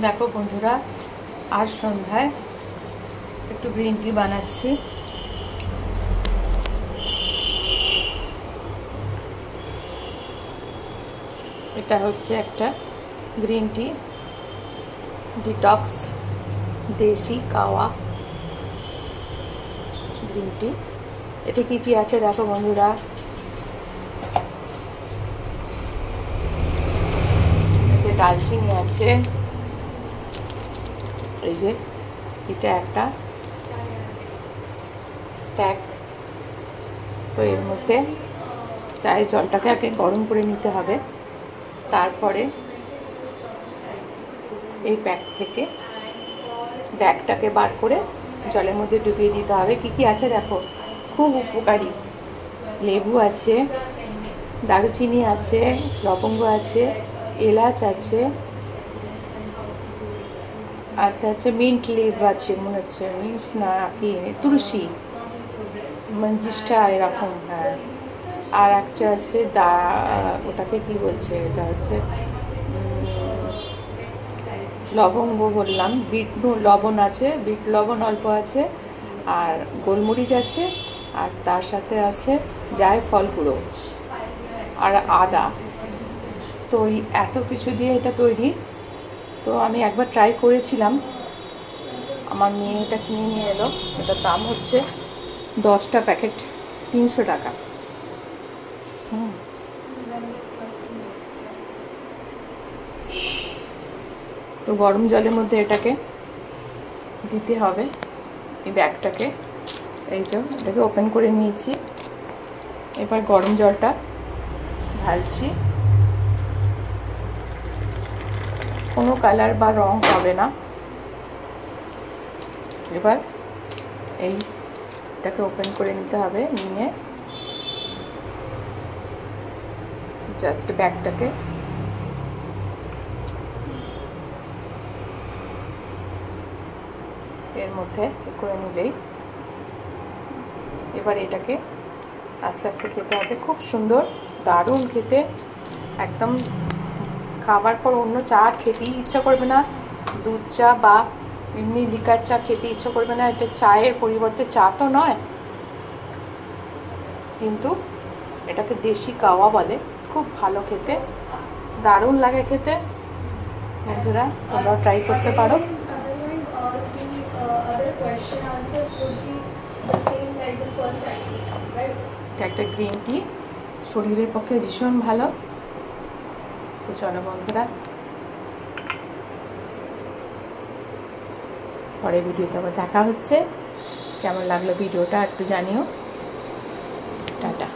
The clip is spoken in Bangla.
দেখো বন্ধুরা, আজ সন্ধ্যায় একটু গ্রিন টি বানাচ্ছি। এটা হচ্ছে একটা গ্রিন টি ডিটক্স দেশি কাওয়া গ্রিন টি। এতে কি কি আছে দেখো বন্ধুরা। এতে দারচিনি আছে, এই যে এটা একটা প্যাক। তো এর মধ্যে চায়ের জলটাকে আগে গরম করে নিতে হবে, তারপরে এই প্যাক থেকে ব্যাগটাকে বার করে জলের মধ্যে ডুবিয়ে দিতে হবে। কি কি আছে দেখো, খুব উপকারী। লেবু আছে, দারুচিনি আছে, লবঙ্গ আছে, এলাচ আছে, আরটা হচ্ছে মিন্ট লিভ আছে, মনে হচ্ছে মিন্ট না কি তুলসী মঞ্জিষ্ঠা এরকম। হ্যাঁ, আর একটা আছে ওটাকে কি বলছে, এটা হচ্ছে লবঙ্গ বললাম। বিট লবণ আছে, বিট লবণ অল্প আছে, আর গোলমরিচ আছে, আর তার সাথে আছে জায়ফল গুঁড়ো আর আদা। তো এই এত কিছু দিয়ে এটা তৈরি। তো আমি একবার ট্রাই করেছিলাম, আমার মেয়ে এটা কিনে নিয়ে এলো। এটার দাম হচ্ছে 10টা প্যাকেট 300 টাকা। তো গরম জলের মধ্যে এটাকে দিতে হবে, এই ব্যাগটাকে। এই যে এটাকে ওপেন করে নিয়েছি, এবার গরম জলটা ঢালছি। কোনো কালার বা রং হবে না। এবার এইটাকে ওপেন করে নিতে হবে, নিয়ে জাস্ট ব্যাগটাকে এর মধ্যে করে নিলেই এবার এটাকে আস্তে আস্তে খেতে হবে। খুব সুন্দর, দারুণ খেতে। একদম খাবার পর অন্য চা খেতেই ইচ্ছা করবে না, দুধ চা বা এমনি লিকার চা খেতে ইচ্ছা করবে না। এটা চায়ের পরিবর্তে চা তো নয়, কিন্তু এটাকে দেশি কাওয়া বলে। খুব ভালো খেতে, দারুণ লাগে খেতে। বন্ধুরা, তোমরাও ট্রাই করতে পারো। এটা একটা গ্রিন টি, শরীরের পক্ষে ভীষণ ভালো। তো চলো বন্ধুরা, পরে ভিডিওতে আবার দেখা হচ্ছে। কেমন লাগলো ভিডিওটা একটু জানিও। টাটা।